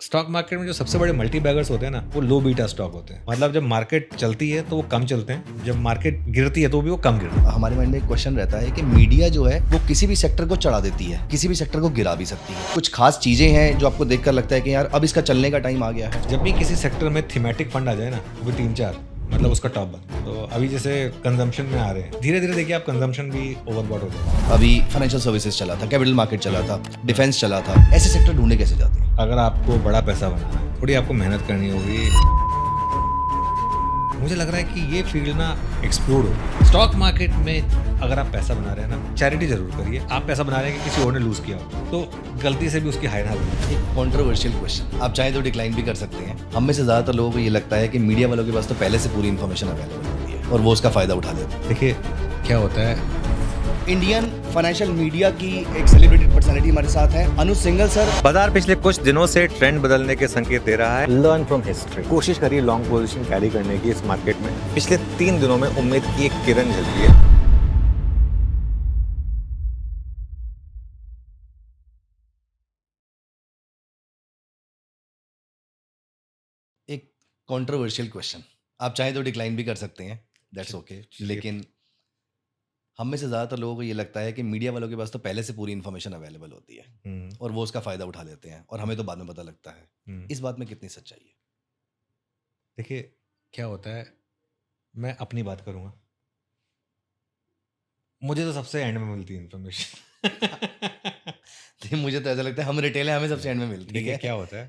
Stock market में जो सबसे बड़े मल्टी बैगर्स होते हैं ना, वो लो बीटा स्टॉक होते हैं। मतलब जब मार्केट चलती है तो वो कम चलते हैं, जब मार्केट गिरती है तो भी वो कम गिरती है। हमारे माइंड में एक क्वेश्चन रहता है कि मीडिया जो है वो किसी भी सेक्टर को चढ़ा देती है, किसी भी सेक्टर को गिरा भी सकती है। कुछ खास चीजें हैं जो आपको देखकर लगता है कि यार अब इसका चलने का टाइम आ गया है। जब भी किसी सेक्टर में थीमेटिक फंड आ जाए ना, वो 3-4 मतलब उसका टॉप बन। तो अभी जैसे कंजम्पशन में आ रहे हैं, धीरे धीरे देखिए आप कंजम्पशन भी ओवरबॉट हो जाएगा। अभी फाइनेंशियल सर्विसेज चला था, कैपिटल मार्केट चला था, डिफेंस चला था। ऐसे सेक्टर ढूंढे कैसे जाते हैं? अगर आपको बड़ा पैसा बनाना है, थोड़ी आपको मेहनत करनी होगी। मुझे लग रहा है कि ये फील्ड ना एक्सप्लोर हो। स्टॉक मार्केट में अगर आप पैसा बना रहे हैं ना, चैरिटी जरूर करिए। आप पैसा बना रहे हैं कि किसी और ने लूज किया हो तो गलती से भी उसकी हाई ना हो। एक कॉन्ट्रोवर्शियल क्वेश्चन, आप चाहें तो डिक्लाइन भी कर सकते हैं। हम में से ज्यादातर लोगों को ये लगता है कि मीडिया वालों के पास तो पहले से पूरी इन्फॉर्मेशन अवेलेबल होती है और वो उसका फायदा उठा लेते हैं। देखिए क्या होता है, इंडियन फाइनेंशियल मीडिया की एक सेलिब्रेटेड पर्सनालिटी हमारे साथ है, अनुज सिंघल सर। बाजार पिछले कुछ दिनों से ट्रेंड बदलने के संकेत दे रहा है। लर्न फ्रॉम हिस्ट्री, कोशिश करिए लॉन्ग पोजीशन कैरी करने की इस मार्केट में। पिछले 3 दिनों में उम्मीद की एक किरण झलकी है। एक कॉन्ट्रोवर्शियल क्वेश्चन, आप चाहें तो डिक्लाइन भी कर सकते हैं, दैट्स ओके। चलिए। लेकिन हम में से ज़्यादातर लोगों को ये लगता है कि मीडिया वालों के पास तो पहले से पूरी इन्फॉर्मेशन अवेलेबल होती है और वो उसका फ़ायदा उठा लेते हैं और हमें तो बाद में पता लगता है। इस बात में कितनी सच्चाई है? देखिए क्या होता है, मैं अपनी बात करूंगा। मुझे तो सबसे एंड में मिलती है इन्फॉर्मेशन। तो मुझे तो ऐसा लगता है हम रिटेल है, हमें सबसे एंड में मिलती देखिए है। क्या होता है,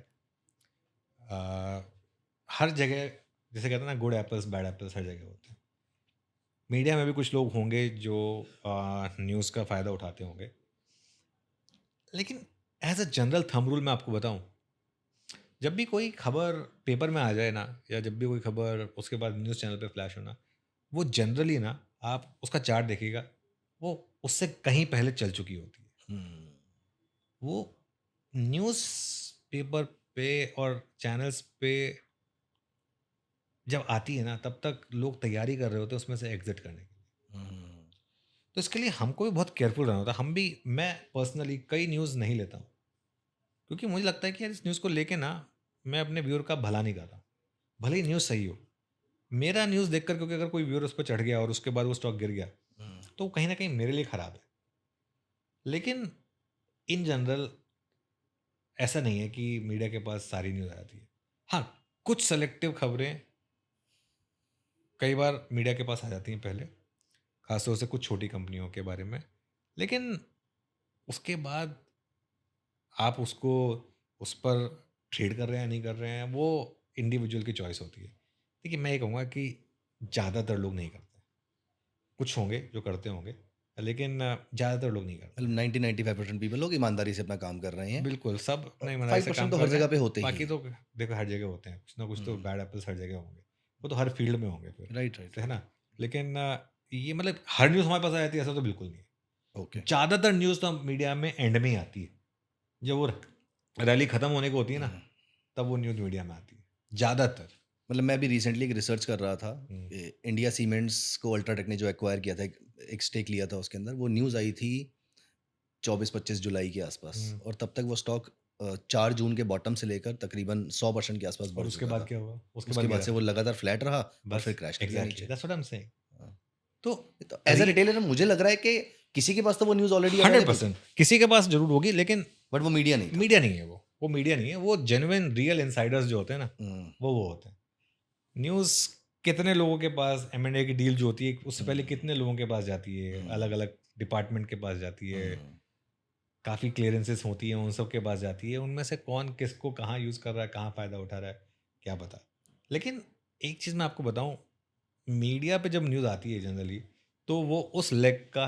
हर जगह जैसे कहते हैं ना, गुड एप्पल्स बैड एप्पल्स हर जगह होते हैं। मीडिया में भी कुछ लोग होंगे जो न्यूज़ का फ़ायदा उठाते होंगे, लेकिन as a general thumb rule मैं आपको बताऊं, जब भी कोई खबर पेपर में आ जाए ना, या जब भी कोई खबर उसके बाद न्यूज़ चैनल पे फ्लैश होना, वो जनरली ना आप उसका चार्ट देखिएगा, वो उससे कहीं पहले चल चुकी होती है। वो न्यूज़ पेपर पे और चैनल्स पे जब आती है ना, तब तक लोग तैयारी कर रहे होते हैं उसमें से एग्जिट करने की। तो इसके लिए हमको भी बहुत केयरफुल रहना होता है। मैं पर्सनली कई न्यूज़ नहीं लेता हूँ, क्योंकि मुझे लगता है कि यार इस न्यूज़ को लेके ना मैं अपने व्यूअर का भला नहीं कर रहा। भले ही न्यूज़ सही हो, मेरा न्यूज़ देखकर, क्योंकि अगर कोई व्यूअर उस पर चढ़ गया और उसके बाद वो स्टॉक गिर गया, तो कहीं ना कहीं मेरे लिए ख़राब है। लेकिन इन जनरल ऐसा नहीं है कि मीडिया के पास सारी न्यूज़ आ जाती है। हाँ, कुछ सेलेक्टिव खबरें कई बार मीडिया के पास आ जाती हैं पहले, खासतौर से कुछ छोटी कंपनियों के बारे में। लेकिन उसके बाद आप उसको उस पर ट्रेड कर रहे हैं या नहीं कर रहे हैं, वो इंडिविजुअल की चॉइस होती है। देखिए मैं ये कहूँगा कि ज़्यादातर लोग नहीं करते। कुछ होंगे जो करते होंगे, लेकिन ज़्यादातर लोग नहीं करते। मतलब 90-95% पीपल लोग ईमानदारी से अपना काम कर रहे हैं। बिल्कुल, सब अपना ईमानदारी से 5% काम तो कर हर रहे जगह हैं। पे होते ही बाकी हैं। तो देखो हर जगह होते हैं, कुछ ना कुछ तो बैड एप्पल्स हर जगह होंगे। वो तो हर फील्ड में होंगे फिर, राइट राइट है ना। लेकिन ये मतलब हर न्यूज़ हमारे पास आ जाती है ऐसा तो बिल्कुल नहीं है। ओके। ज़्यादातर न्यूज़ तो मीडिया में एंड में ही आती है, जब वो रैली ख़त्म होने को होती है ना, तब वो न्यूज़ मीडिया में आती है ज़्यादातर। मतलब मैं भी रिसेंटली एक रिसर्च कर रहा था, हम्म, इंडिया सीमेंट्स को अल्ट्राटेक ने जो एक्वायर किया था, एक स्टेक लिया था उसके अंदर, वो न्यूज़ आई थी 24-25 जुलाई के आसपास हम्म। और तब तक वो स्टॉक 4 जून के बॉटम से लेकर तकरीबन 100% के आसपास और बढ़ उसके चुका बाद था। क्या हुआ, उसके उसके बाद बाद गिरा से वो फिर। लगातार फ्लैट रहा और बस फिर क्रैश कर गया एग्जैक्टली नीचे। That's what I am saying. हाँ। तो तो एज अ रिटेलर मुझे लग रहा है कि किसी के पास तो वो न्यूज़ ऑलरेडी हंड्रेड अवेलेबल थी, परसेंट किसी के पास जरूर होगी, लेकिन बट वो मीडिया नहीं था। मीडिया नहीं है। वो मीडिया नहीं है, वो जेन्युइन रियल इनसाइडर्स जो होते हैं ना, हम्म, वो होते हैं। न्यूज़ कितने लोगों के पास M&A की डील जो होती है उससे पहले कितने लोगों के पास जाती है, अलग अलग डिपार्टमेंट के पास जाती है, काफ़ी क्लियरेंसेस होती हैं, उन सब के पास जाती है। उनमें से कौन किसको कहाँ यूज़ कर रहा है, कहाँ फ़ायदा उठा रहा है, क्या पता। लेकिन एक चीज़ मैं आपको बताऊँ, मीडिया पे जब न्यूज़ आती है जनरली, तो वो उस लेग का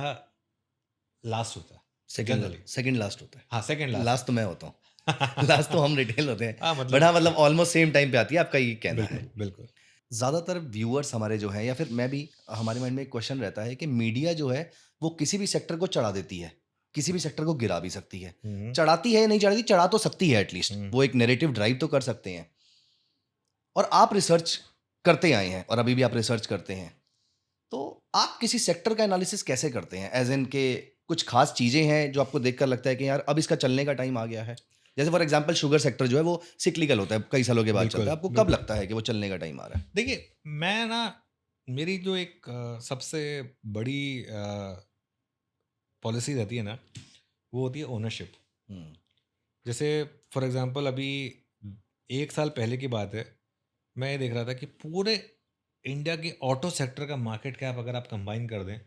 लास्ट होता है जनरली। सेकंड लास्ट होता है। हाँ, सेकंड लास्ट लास्ट तो मैं होता हूँ। लास्ट तो हम रिटेल होते हैं। हाँ, बट हाँ, मतलब मतलब ऑलमोस्ट सेम टाइम पे आती है, आपका ये कहना है। बिल्कुल, बिल्कुल। ज़्यादातर व्यूअर्स हमारे जो हैं या फिर मैं भी, हमारे माइंड में एक क्वेश्चन रहता है कि मीडिया जो है वो किसी भी सेक्टर को चढ़ा देती है, किसी भी सेक्टर को गिरा भी सकती है। चढ़ाती है, नहीं चढ़ाती, चढ़ा तो सकती है एटलीस्ट। वो एक नैरेटिव ड्राइव तो कर सकते हैं। और आप रिसर्च करते आए हैं और अभी भी आप रिसर्च करते हैं, तो आप किसी सेक्टर का एनालिसिस कैसे करते हैं? एज़ इन के कुछ खास चीज़ें हैं जो आपको देखकर लगता है कि यार अब इसका चलने का टाइम आ गया है? जैसे फॉर एग्जांपल शुगर सेक्टर जो है वो सिक्लिकल होता है, कई सालों के बाद चलता बिल्कुल, है। आपको कब बिल्कुल। लगता है कि वो चलने का टाइम आ रहा है? देखिए, मैं ना मेरी जो एक सबसे बड़ी पॉलिसी रहती है ना, वो होती है ओनरशिप। हुँ, जैसे फॉर एग्ज़ाम्पल अभी 1 साल पहले की बात है, मैं ये देख रहा था कि पूरे इंडिया के ऑटो सेक्टर का मार्केट कैप अगर आप कंबाइन कर दें,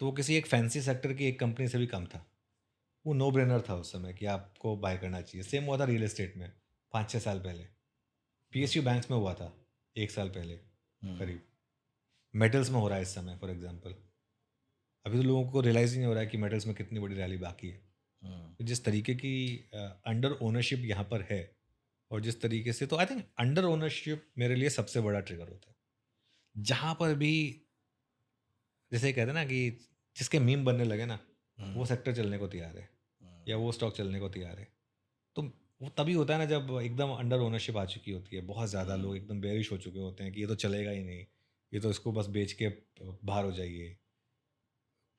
तो वो किसी एक फैंसी सेक्टर की एक कंपनी से भी कम था। वो नो ब्रेनर था उस समय कि आपको बाय करना चाहिए। सेम हुआ था रियल एस्टेट में 5-6 साल पहले। पीएसयू बैंक्स में हुआ था 1 साल पहले हुँ, करीब। मेटल्स में हो रहा है इस समय फॉर एग्ज़ाम्पल। अभी तो लोगों को रियलाइज़ ही नहीं हो रहा है कि मेटल्स में कितनी बड़ी रैली बाकी है। हुँ, तो जिस तरीके की अंडर ओनरशिप यहाँ पर है और जिस तरीके से, तो आई थिंक अंडर ओनरशिप मेरे लिए सबसे बड़ा ट्रिगर होता है। जहाँ पर भी जैसे कहते हैं ना कि जिसके मीम बनने लगे ना, वो हुँ, सेक्टर चलने को तैयार है हुँ, या वो स्टॉक चलने को तैयार है। तो वो तभी होता है ना जब एकदम अंडर ओनरशिप आ चुकी होती है। बहुत ज़्यादा लोग हुँ। एकदम बेरिश हो चुके होते हैं कि ये तो चलेगा ही नहीं, ये तो इसको बस बेच के बाहर हो जाइए।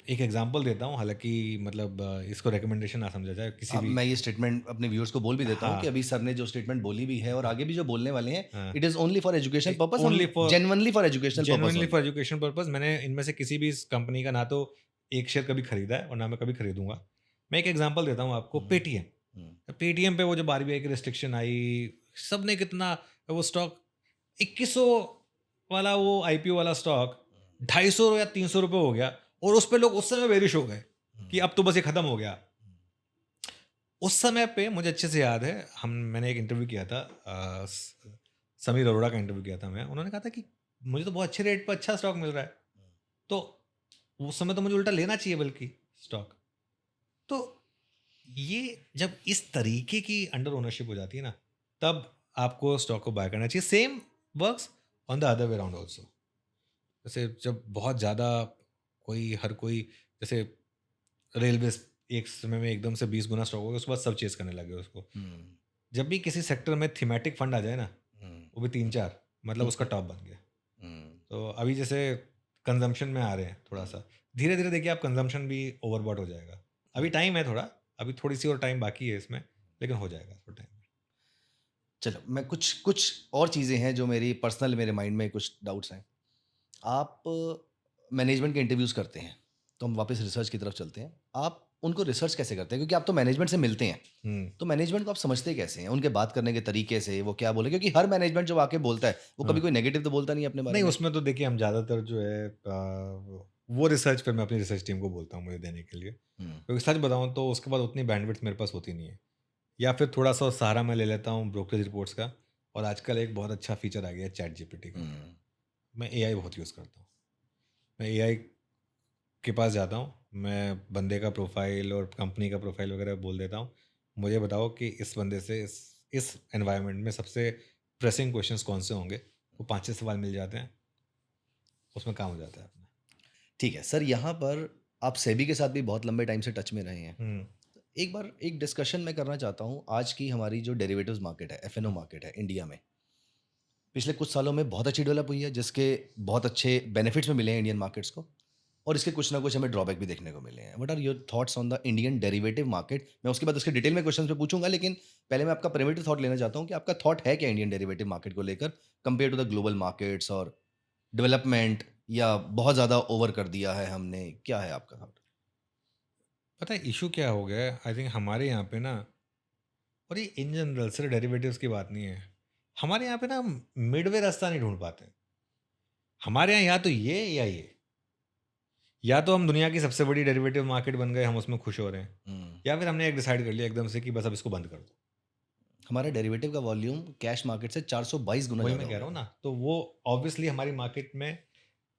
एक एग्जांपल देता हूँ, हालाँकि मतलब इसको रिकमेंडेशन ना समझा जाए किसी भी। मैं ये स्टेटमेंट अपने व्यूअर्स को बोल भी देता हूँ कि हाँ, अभी सर ने जो स्टेटमेंट बोली भी है और आगे भी जो बोलने वाले हैं, हाँ। It is only for education purpose. हम only for genuinely for educational purpose genuinely only. For education purpose मैंने इनमें से किसी भी इस कंपनी का ना तो एक शेयर कभी खरीदा है और ना मैं कभी खरीदूँगा। मैं एक एग्जांपल देता हूँ आपको, हुँ, पेटीएम। हुँ, पेटीएम पे वो जब आरबीआई की रिस्ट्रिक्शन आई, सबने कितना वो स्टॉक 2100 वाला वो आईपीओ वाला स्टॉक ₹250 या ₹300 हो गया और उस पे लोग उस समय बेरिश हो गए हुँ, कि अब तो बस ये खत्म हो गया। उस समय पे मुझे अच्छे से याद है, मैंने एक इंटरव्यू किया था, समीर अरोड़ा का इंटरव्यू किया था मैं। उन्होंने कहा था कि मुझे तो बहुत अच्छे रेट पे अच्छा स्टॉक मिल रहा है, तो उस समय तो मुझे उल्टा लेना चाहिए बल्कि स्टॉक। तो ये जब इस तरीके की अंडर ओनरशिप हो जाती है ना, तब आपको स्टॉक को बाय करना चाहिए। Same works on the other way around also. जैसे जब बहुत ज़्यादा हर कोई, जैसे रेलवे एक समय में एकदम से 20 गुना स्टॉक हो गया, उसके बाद सब चेज़ करने लगे उसको। हुँ, जब भी किसी सेक्टर में थीमेटिक फंड आ जाए ना, हुँ, वो भी 3-4, मतलब हुँ, उसका टॉप बन गया। हुँ, तो अभी जैसे कंज़म्पशन में आ रहे हैं थोड़ा-सा, धीरे-धीरे देखिए आप कंज़म्पशन भी ओवरबॉट हो जाएगा। अभी टाइम है थोड़ा, अभी थोड़ी-सी और टाइम बाकी है इसमें, लेकिन हो जाएगा थोड़ा टाइम में। चलो मैं कुछ कुछ और चीज़ें हैं जो मेरी पर्सनल मेरे माइंड में कुछ डाउट्स हैं। आप मैनेजमेंट के इंटरव्यूज़ करते हैं, तो हम वापस रिसर्च की तरफ चलते हैं। आप उनको रिसर्च कैसे करते हैं? क्योंकि आप तो मैनेजमेंट से मिलते हैं, हुँ, तो मैनेजमेंट को आप समझते कैसे हैं? उनके बात करने के तरीके से, वो क्या बोले? क्योंकि हर मैनेजमेंट जब आके बोलता है, वो हाँ। कभी कोई नेगेटिव तो बोलता नहीं है अपने बारे नहीं, में। उसमें तो देखिए हम ज़्यादातर जो है वो रिसर्च फिर मैं अपनी रिसर्च टीम को बोलता हूँ मुझे देने के लिए। हुँ, क्योंकि सच बताऊँ तो उसके बाद उतनी बैंडविड्थ मेरे पास होती नहीं है। या फिर थोड़ा-सा सहारा मैं ले लेता हूँ ब्रोकरेज रिपोर्ट्स का, और आजकल एक बहुत अच्छा फीचर आ गया है चैट जीपीटी का। हुँ, मैं एआई बहुत यूज़ करता हूँ। मैं एआई के पास जाता हूँ, मैं बंदे का प्रोफ़ाइल और कंपनी का प्रोफ़ाइल वगैरह बोल देता हूँ। मुझे बताओ कि इस बंदे से इस एनवायरनमेंट में सबसे प्रेसिंग क्वेश्चन्स कौन से होंगे? वो 5-6 सवाल मिल जाते हैं, उसमें काम हो जाता है अपना। ठीक है। सर यहाँ पर आप सेबी के साथ भी बहुत लंबे टाइम से टच में रहे हैं। हुँ, एक बार एक डिस्कशन मैं करना चाहता हूँ, आज की हमारी जो डेरिवेटिव्स मार्केट है, एफ-एन-ओ मार्केट है इंडिया में, पिछले कुछ सालों में बहुत अच्छी डेवलप हुई है, जिसके बहुत अच्छे बेनिफिट्स भी मिले हैं इंडियन मार्केट्स को और इसके कुछ ना कुछ हमें ड्रॉबैक भी देखने को मिले हैं। What are your thoughts on the Indian derivative market? मैं उसके बाद उसके डिटेल में क्वेश्चंस पे पूछूंगा, लेकिन पहले मैं आपका प्रिमिटिव थॉट लेना चाहता हूँ कि आपका थॉट है क्या इंडियन डेरिवेटिव मार्केट को लेकर compare to the global markets और डेवलपमेंट, या बहुत ज़्यादा ओवर कर दिया है हमने? क्या है आपका थॉट? पता है इश्यू क्या हो गया है? आई थिंक हमारे यहाँ पे ना, और ये इन जनरल सिर्फ डेरिवेटिव्स की बात नहीं है। हमारे यहाँ पे ना मिडवे रास्ता नहीं ढूँढ पाते। हमारे यहाँ या तो ये या ये। या तो हम दुनिया की सबसे बड़ी डेरिवेटिव मार्केट बन गए, हम उसमें खुश हो रहे हैं। हम्म, या फिर हमने एक डिसाइड कर लिया एकदम से कि बस अब इसको बंद कर दो। हमारा डेरिवेटिव का वॉल्यूम कैश मार्केट से 422 गुना वही ज़्यादा मैं हो कह रहा गया हूँ है। ना, तो वो ऑब्वियसली हमारी मार्केट में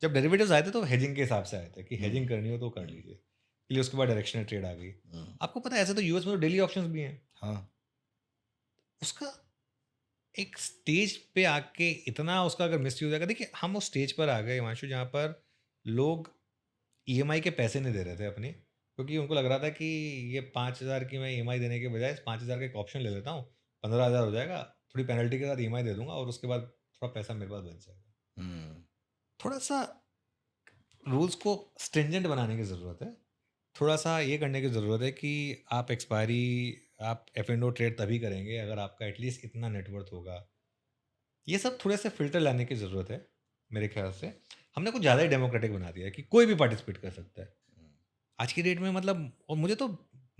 जब डेरिवेटिव्स आए थे तो हेजिंग के हिसाब से आए थे कि हेजिंग हम्म, करनी हो तो कर हम्म, लीजिए। इसलिए उसके बाद डायरेक्शनल ट्रेड आ गई। हम्म, आपको पता है ऐसे तो यूएस में तो डेली ऑप्शंस भी हैं। हाँ, उसका एक स्टेज पे आके इतना उसका अगर मिसयूज़ होगा, देखिए हम उस स्टेज पर आ गए हिमांशु जहाँ पर लोग ईएमआई के पैसे नहीं दे रहे थे अपने, क्योंकि उनको लग रहा था कि ये 5,000 की मैं ईएमआई देने के बजाय 5,000 का एक ऑप्शन ले लेता हूँ, 15,000 हो जाएगा, थोड़ी पेनल्टी के साथ ईएमआई दे दूँगा और उसके बाद थोड़ा पैसा मेरे पास बच जाएगा। हम्म, थोड़ा-सा रूल्स को स्ट्रिंजेंट बनाने की ज़रूरत है। थोड़ा-सा ये करने की ज़रूरत है कि आप एक्सपायरी आप F&O ट्रेड तभी करेंगे अगर आपका एटलीस्ट इतना नेटवर्थ होगा। ये सब थोड़े से फ़िल्टर लाने की ज़रूरत है मेरे ख़्याल से। हमने कुछ ज़्यादा ही डेमोक्रेटिक बना दिया है कि कोई भी पार्टिसिपेट कर सकता है। आज की डेट में मतलब, और मुझे तो,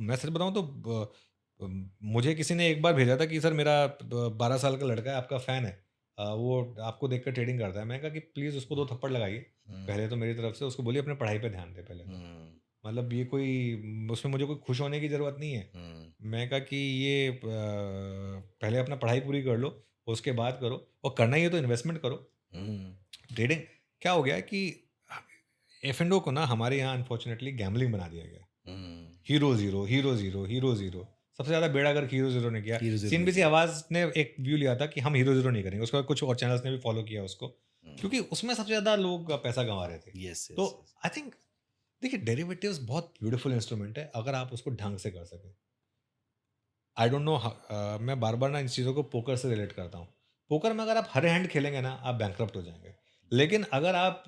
मैं सच बताऊँ तो मुझे किसी ने एक बार भेजा था कि सर मेरा 12 साल का लड़का है, आपका फ़ैन है, वो आपको देखकर ट्रेडिंग करता है। मैंने कहा कि प्लीज़ उसको 2 थप्पड़ लगाइए पहले तो मेरी तरफ से, उसको बोलिए अपने पढ़ाई पे ध्यान दे पहले तो। मतलब ये कोई, उसमें मुझे कोई खुश होने की ज़रूरत नहीं है। मैंने कहा कि ये पहले अपना पढ़ाई पूरी कर लो, उसके बाद करो, और करना ही है तो इन्वेस्टमेंट करो। ट्रेडिंग क्या हो गया है कि F&O को ना हमारे यहाँ अनफॉर्चुनेटली गैम्बलिंग बना दिया गया। Hero zero, hero zero, hero zero. सबसे ज़्यादा बेड़ा गर्क हीरो ज़ीरो ने किया। हीरो ज़ीरो ने सीएनबीसी किया। आवाज़ ने एक व्यू लिया था कि हम हीरो ज़ीरो नहीं करेंगे। उसके बाद कुछ और चैनल्स ने भी फॉलो किया उसको, क्योंकि उसमें सबसे ज़्यादा लोग पैसा कमा रहे थे। यस तो आई थिंक, देखिए डेरिवेटिव्स बहुत ब्यूटीफुल इंस्ट्रूमेंट है अगर आप उसको ढंग से कर सकें। आई डोंट नो, मैं बार बार ना इन चीज़ों को पोकर से रिलेट करता हूँ। पोकर में अगर आप हर हैंड खेलेंगे ना, आप बैंकरप्ट हो जाएंगे। लेकिन अगर आप,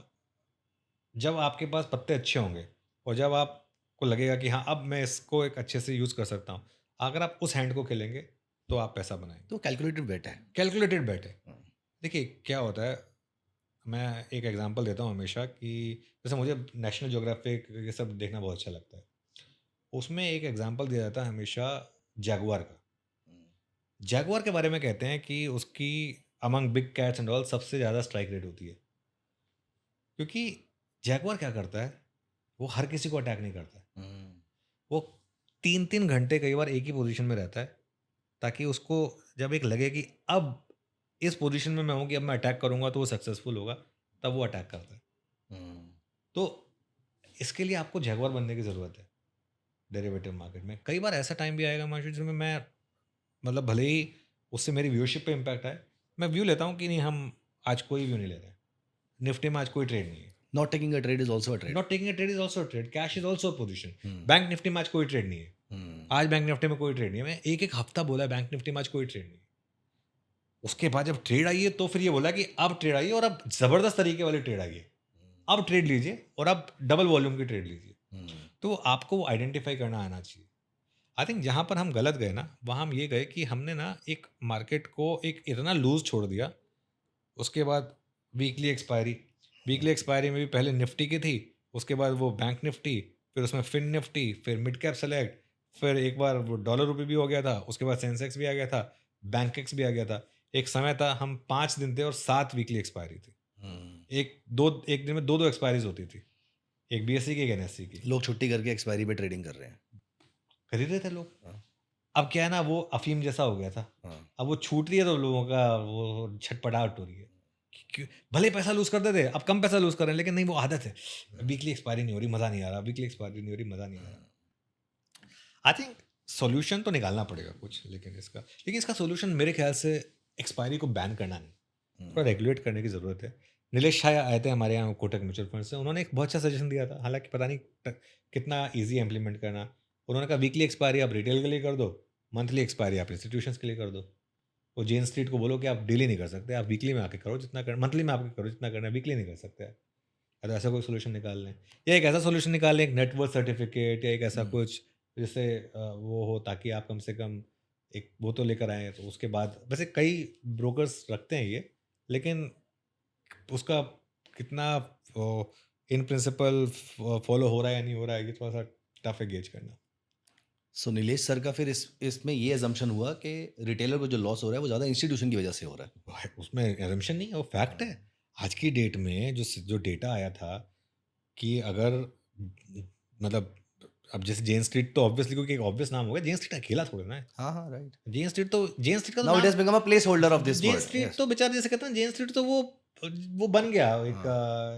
जब आपके पास पत्ते अच्छे होंगे और जब आपको लगेगा कि हाँ अब मैं इसको एक अच्छे से यूज़ कर सकता हूँ, अगर आप उस हैंड को खेलेंगे तो आप पैसा बनाएंगे। तो कैलकुलेटेड बेट है। कैलकुलेटेड बेट है। देखिए क्या होता है, मैं एक एग्जांपल देता हूँ हमेशा कि जैसे मुझे नेशनल ज्योग्राफिक ये सब देखना बहुत अच्छा लगता है। उसमें एक एग्जांपल दिया जाता है हमेशा जैगुआर का। जैगुआर के बारे में कहते हैं कि उसकी among big cats and all सबसे ज़्यादा स्ट्राइक रेट होती है, क्योंकि जैगुआर क्या करता है, वो हर किसी को अटैक नहीं करता है। वो 3-3 घंटे कई बार एक ही पोजीशन में रहता है, ताकि उसको जब एक लगे कि अब इस पोजीशन में मैं हूँ कि अब मैं अटैक करूँगा तो वो सक्सेसफुल होगा, तब वो अटैक करता है। तो इसके लिए आपको जैगुआर बनने की ज़रूरत है डेरिवेटिव मार्केट में। कई बार ऐसा टाइम भी आएगा मार्केट जिसमें मैं, मतलब भले ही उससे मेरी व्यूअरशिप पे इम्पैक्ट आए, मैं व्यू लेता हूँ कि नहीं हम आज कोई व्यू नहीं ले रहे हैं, निफ्टी में आज कोई ट्रेड नहीं है। Not taking a trade is also a trade. Not taking a trade is also trade, cash is also position. Bank Nifty में आज कोई ट्रेड नहीं है, आज बैंक निफ्टी में कोई ट्रेड नहीं है। मैं एक एक हफ्ता बोला बैंक निफ्टी में आज कोई ट्रेड नहीं है। उसके बाद जब ट्रेड आई है तो फिर ये बोला कि अब ट्रेड आई है और अब जबरदस्त तरीके वाली ट्रेड आई है, अब ट्रेड लीजिए और अब डबल वॉल्यूम की ट्रेड लीजिए। तो आपको वो आइडेंटिफाई करना आना चाहिए। आई थिंक जहाँ पर हम गलत गए ना, वहाँ हम ये गए कि हमने ना एक मार्केट को एक इतना लूज छोड़ दिया। उसके बाद वीकली एक्सपायरी में भी पहले निफ्टी की थी, उसके बाद वो बैंक निफ्टी, फिर उसमें फिन निफ्टी, फिर मिड कैप सेलेक्ट, फिर एक बार वो डॉलर रुपये भी हो गया था, उसके बाद सेंसेक्स भी आ गया था, बैंकेक्स भी आ गया था। एक समय था हम 5 दिन थे और 7 वीकली एक्सपायरी थी। एक दिन में 2 एक्सपायरीज होती थी, एक बीएससी की एक एनएससी की। लोग छुट्टी करके एक्सपायरी पे ट्रेडिंग कर रहे हैं। खरीद रहे थे लोग। हाँ। अब क्या है ना, वो अफीम जैसा हो गया था। अब वो छूट रही है तो लोगों का वो छटपटाहट हो रही है। भले पैसा लूज करते थे, अब कम पैसा लूज कर रहे हैं, लेकिन नहीं वो आदत है। वीकली एक्सपायरी नहीं हो रही, मजा नहीं आ रहा, वीकली एक्सपायरी नहीं हो रही, मजा नहीं आ रहा। आई थिंक सॉल्यूशन तो निकालना पड़ेगा कुछ, लेकिन इसका सॉल्यूशन मेरे ख्याल से एक्सपायरी को बैन करना नहीं, थोड़ा रेगुलेट करने की ज़रूरत है। नीलेश शाह आए थे हमारे यहाँ कोटक म्यूचुअल फंड से, उन्होंने एक बहुत अच्छा सजेशन दिया था, हालांकि पता नहीं कितना ईजी है इम्प्लीमेंट करना। उन्होंने कहा वीकली एक्सपायरी आप रिटेल के लिए कर दो, मंथली एक्सपायरी आप इंस्टीट्यूशंस के लिए कर दो। वो जेन स्ट्रीट को बोलो कि आप डेली नहीं कर सकते, आप वीकली में आके करो जितना कर, मंथली में आके करो जितना करना है, वीकली नहीं कर सकते आप। या तो ऐसा कोई सोल्यूशन निकाल लें, या एक ऐसा सोल्यूशन निकाल लें, एक नेटवर्क सर्टिफिकेट या एक ऐसा कुछ जिससे वो हो, ताकि आप कम से कम एक वो तो लेकर आएँ। तो उसके बाद वैसे कई ब्रोकर्स रखते हैं ये, लेकिन उसका कितना इन प्रिंसिपल फॉलो हो रहा है या नहीं हो रहा है, ये थोड़ा सा टफ है गेज करना। सो नीलेश सर का फिर इसमें ये अजम्पशन हुआ कि रिटेलर को जो लॉस हो रहा है वो ज़्यादा इंस्टीट्यूशन की वजह से हो रहा है। भाई, उसमें एजम्पशन नहीं है, वो फैक्ट है। आज की डेट में जो डेटा आया था कि अगर मतलब, अब जैसे जेन स्ट्रीट तो ऑब्वियसली क्योंकि एक ऑब्वियस नाम हो गया, जेन स्ट्रीट अकेला थोड़ा ना है। हाँ हाँ राइट। जेन स्ट्रीट का तो now it has become a place holder of this Jane word. Street तो बेचारा, जैसे कहते हैं जेन स्ट्रीट तो वो बन गया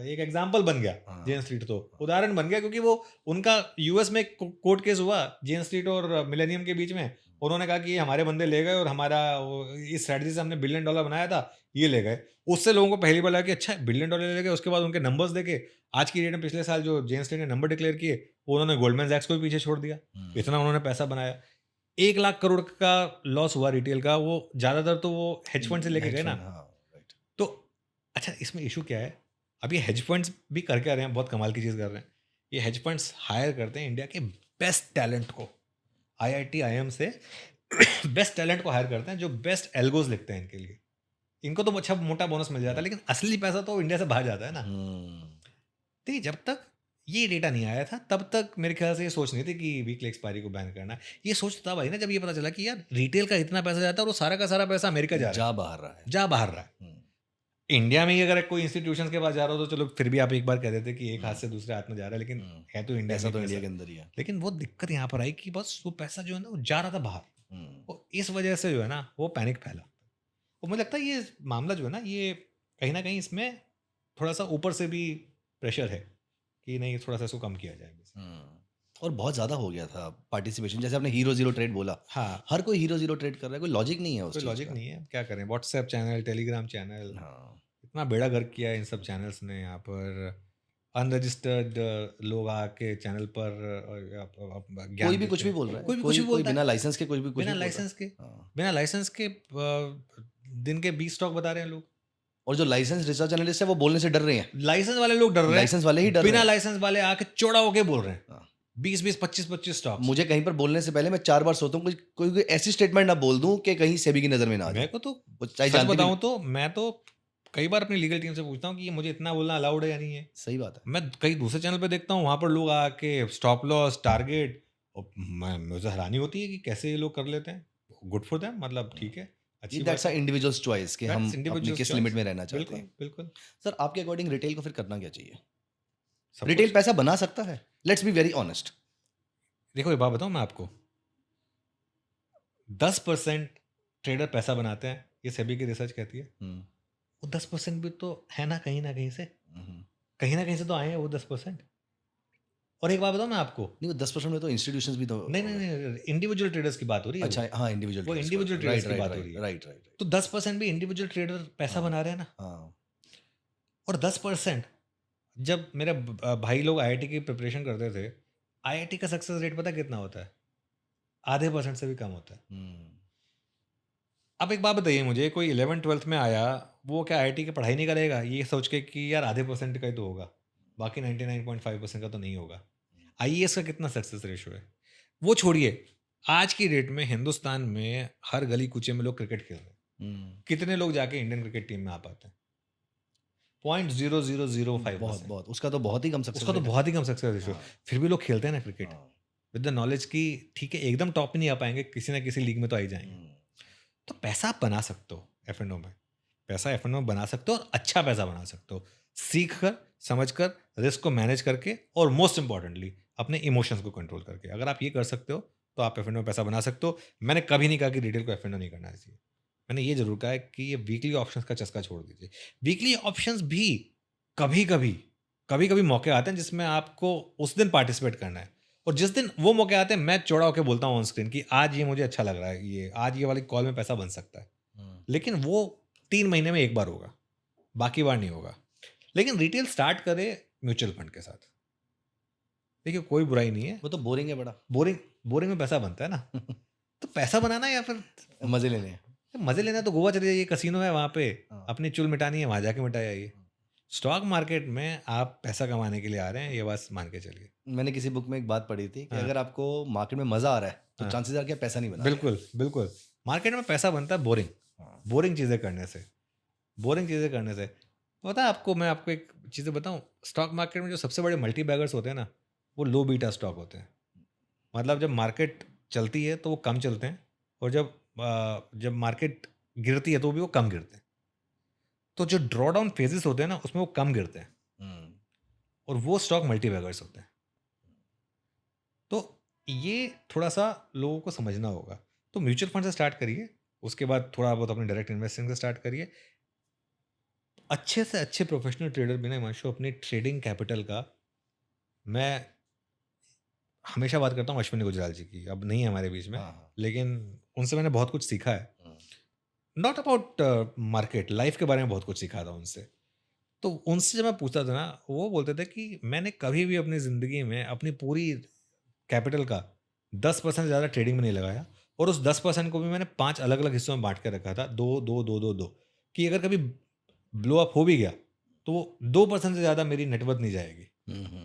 एक एग्जांपल बन गया। जेन स्ट्रीट तो उदाहरण बन गया, क्योंकि वो उनका यूएस में कोर्ट केस हुआ जेन स्ट्रीट और मिलेनियम के बीच में। उन्होंने कहा कि ये हमारे बंदे ले गए और हमारा इस स्ट्रेटजी से हमने $1 बिलियन बनाया था, ये ले गए। उससे लोगों को पहली बार लगा कि अच्छा $1 बिलियन ले गए। उसके बाद उनके नंबर्स देखे, आज की डेट में पिछले साल जो जेन स्ट्रीट ने नंबर डिक्लेयर किए, वो उन्होंने गोल्डमैन सैक्स को भी पीछे छोड़ दिया। इतना उन्होंने पैसा बनाया। 1 लाख करोड़ का लॉस हुआ रिटेल का, वो ज़्यादातर तो वो हेज फंड से लेके गए ना। तो अच्छा, इसमें इशू क्या है, अब ये हेज फंड्स भी कर क्या रहे हैं, बहुत कमाल की चीज़ कर रहे हैं। ये हेज फंड्स हायर करते हैं इंडिया के बेस्ट टैलेंट को। IIT IIM से बेस्ट टैलेंट को हायर करते हैं जो बेस्ट एल्गोज लिखते हैं इनके लिए। इनको तो अच्छा मोटा बोनस मिल जाता है, लेकिन असली पैसा तो इंडिया से बाहर जाता है ना। तो जब तक ये डेटा नहीं आया था तब तक मेरे ख्याल से ये सोच नहीं थी कि वीकली एक्सपायरी को बैन करना है। ये सोच तब आई ना जब ये पता चला कि यार रिटेल का इतना पैसा जाता है और वो सारा का सारा पैसा अमेरिका जा रहा है, बाहर रहा है। जा बाहर रहा है। इंडिया में ही अगर कोई इंस्टीट्यूशन के पास जा रहा हो तो चलो फिर भी आप एक बार कह देते कि एक हाथ से दूसरे हाथ में जा रहा है, लेकिन है तो इंडिया पैसा में तो पैसा। इंडिया के अंदर ही है। लेकिन वो दिक्कत यहाँ पर आई कि बस वो पैसा जो है ना वो जा रहा था बाहर, और इस वजह से जो है ना वो पैनिक फैला। और मुझे लगता है ये मामला जो है ना ये कहीं ना कहीं इसमें थोड़ा सा ऊपर से भी प्रेशर है कि नहीं थोड़ा सा इसको कम किया जाए। और बहुत ज़्यादा हो गया था पार्टिसिपेशन। जैसे आपने हीरो जीरो ट्रेड बोला, हाँ, हर कोई हीरो जीरो ट्रेड कर रहा है, कोई लॉजिक नहीं है उस कोई चीज़ लॉजिक का। नहीं है, क्या करें। व्हाट्सएप चैनल, टेलीग्राम चैनल, हाँ, इतना बेड़ा गर्क किया है इन सब चैनल्स ने। यहाँ पर अनरजिस्टर्ड लोग आके चैनल पर ज्ञान कोई भी देते कुछ भी हैं। बोल रहा है, कोई भी कुछ भी बोलता बिना है, लाइसेंस के कुछ भी कुछ बिना भी बोल रहा है। लाइसेंस के, हाँ। बिना लाइसेंस के दिन के 20 स्टॉक बता रहे हैं लोग। और जो लाइसेंस रिसर्च एनालिस्ट है वो बोलने से डर रहे हैं। लाइसेंस वाले लोग डर रहे हैं, लाइसेंस वाले ही डर रहे बिना हैं। लाइसेंस वाले आके चौड़ा होके बोल रहे हैं हाँ। 20-20, 25-25 स्टॉक। मुझे कहीं पर बोलने से पहले मैं 4 बार सोचता हूँ कोई ऐसी स्टेटमेंट ना बोल दूं कि कहीं सेबी की नजर में ना आ जाए। मेरे को तो वो चाहे सच जानती भी बताऊं तो मैं तो कई बार अपनी लीगल टीम से पूछता हूँ कि ये मुझे इतना बोलना अलाउड है या नहीं है। सही बात है। मैं कई दूसरे चैनल पे देखता हूँ वहां पर लोग आके स्टॉप लॉस, टारगेट, और मुझे हैरानी होती है कि कैसे ये लोग कर लेते हैं। गुड फॉर देम, मतलब ठीक है, अच्छी बात दैट्स अ है। इंडिविजुअल्स चॉइस कि हम That's individual's अपने किस choice. लिमिट में रहना चाहते बिल्कुल हैं। बिल्कुल। सर आपके अकॉर्डिंग रिटेल को फिर करना क्या चाहिए? सब रिटेल कुछ- पैसा बना सकता है? Let's be very honest. देखो एक बात बताऊं मैं आपको, 10% ट्रेडर पैसा बनाते हैं, ये सेबी की रिसर्च कहती है। वो 10% भी तो है ना कहीं से, कहीं ना कहीं से तो आए हैं वो 10%। और एक बात बताऊं मैं आपको, नहीं वो 10% में तो इंस्टीट्यूशंस भी तो नहीं नहीं नहीं, इंडिविजुअल ट्रेडर्स की बात हो रही है। अच्छा हाँ इंडिविजुअल वो इंडिविजुअल ट्रेडर्स की बात हो रही है। राइट। तो 10% भी इंडिविजुअल ट्रेडर पैसा बना रहे हैं ना। हाँ और 10% जब मेरे भाई लोग IIT की प्रिपरेशन करते थे, IIT का सक्सेस रेट पता कितना होता है? आधे % से भी कम होता है। अब एक बात बताइए मुझे, कोई 11th-12th में आया, वो क्या IIT की पढ़ाई नहीं करेगा ये सोच के कि यार आधे % का ही तो होगा, बाकी 99.5% का तो नहीं होगा। IAS का कितना सक्सेस रेशो है वो छोड़िए, आज की डेट में हिंदुस्तान में हर गली कूचे में लोग क्रिकेट खेल रहे हैं। कितने लोग जाके इंडियन क्रिकेट टीम में आ पाते हैं? 0.0005%। बहुत उसका तो बहुत ही कम सक्सेस उसका तो बहुत ही कम सक्सेस रेशो। फिर भी लोग खेलते हैं ना क्रिकेट, विद द नॉलेज की ठीक है एकदम टॉप पे नहीं आ पाएंगे, किसी ना किसी लीग में तो आ ही जाएंगे। तो पैसा आप बना सकते हो F&O में, पैसा F&O में बना सकते हो और अच्छा पैसा बना सकते हो, सीख कर, समझ कर, रिस्क को मैनेज करके, और मोस्ट इंपॉर्टेंटली अपने इमोशंस को कंट्रोल करके। अगर आप ये कर सकते हो तो आप F&O में पैसा बना सकते हो। मैंने कभी नहीं कहा कि रिटेल को F&O नहीं करना चाहिए, मैंने ये जरूर कहा है कि ये वीकली ऑप्शंस का चस्का छोड़ दीजिए। वीकली ऑप्शंस भी कभी कभी मौके आते हैं जिसमें आपको उस दिन पार्टिसिपेट करना है, और जिस दिन वो मौके आते हैं मैं चौड़ा होकर बोलता हूँ ऑन स्क्रीन कि आज ये मुझे अच्छा लग रहा है, ये आज ये वाली कॉल में पैसा बन सकता है। लेकिन वो 3 महीने में एक बार होगा, बाकी बार नहीं होगा। लेकिन रिटेल स्टार्ट करे म्यूचुअल फंड के साथ, देखिए कोई बुराई नहीं है, वो तो बोरिंग है बड़ा। बोरिंग में पैसा बनता है ना। तो पैसा बनाना या फिर मजे लेने हैं। मजे लेना तो गोवा चले जाइए, कसिनो है वहाँ पे, अपनी चुल मिटानी है वहाँ जाके मिटाई आइए। स्टॉक मार्केट में आप पैसा कमाने के लिए आ रहे हैं, ये बात मान के चलिए। मैंने किसी बुक में एक बात पढ़ी थी कि अगर आपको मार्केट में मजा आ रहा है तो चांसेस है कि आप पैसा नहीं बना। बिल्कुल मार्केट में पैसा बनता है बोरिंग चीज़ें करने से। पता है आपको, मैं आपको एक चीज़ें बताऊं, स्टॉक मार्केट में जो सबसे बड़े मल्टी बैगर्स होते हैं ना, वो लो बीटा स्टॉक होते हैं। मतलब जब मार्केट चलती है तो वो कम चलते हैं, और जब मार्केट गिरती है तो भी वो कम गिरते हैं। तो जो ड्रॉ डाउन फेजेस होते हैं ना उसमें वो कम गिरते हैं, और वो स्टॉक मल्टी बैगर्स होते हैं। तो ये थोड़ा सा लोगों को समझना होगा। तो म्यूचुअल फंड से स्टार्ट करिए, उसके बाद थोड़ा बहुत अपने डायरेक्ट इन्वेस्टिंग से स्टार्ट करिए। अच्छे से अच्छे प्रोफेशनल ट्रेडर बिना हिमांशु अपनी ट्रेडिंग कैपिटल का, मैं हमेशा बात करता हूँ अश्विनी गुजराल जी की, अब नहीं है हमारे बीच में, लेकिन उनसे मैंने बहुत कुछ सीखा है। नॉट अबाउट मार्केट, लाइफ के बारे में बहुत कुछ सीखा था उनसे। तो उनसे जब मैं पूछता था ना, वो बोलते थे कि मैंने कभी भी अपनी ज़िंदगी में अपनी पूरी कैपिटल का 10% ज़्यादा ट्रेडिंग में नहीं लगाया, और उस 10% को भी मैंने 5 अलग अलग हिस्सों में बांट के रखा था, 2 कि अगर कभी ब्लो अप हो भी गया तो वो 2% से ज़्यादा मेरी नेटवर्थ नहीं जाएगी।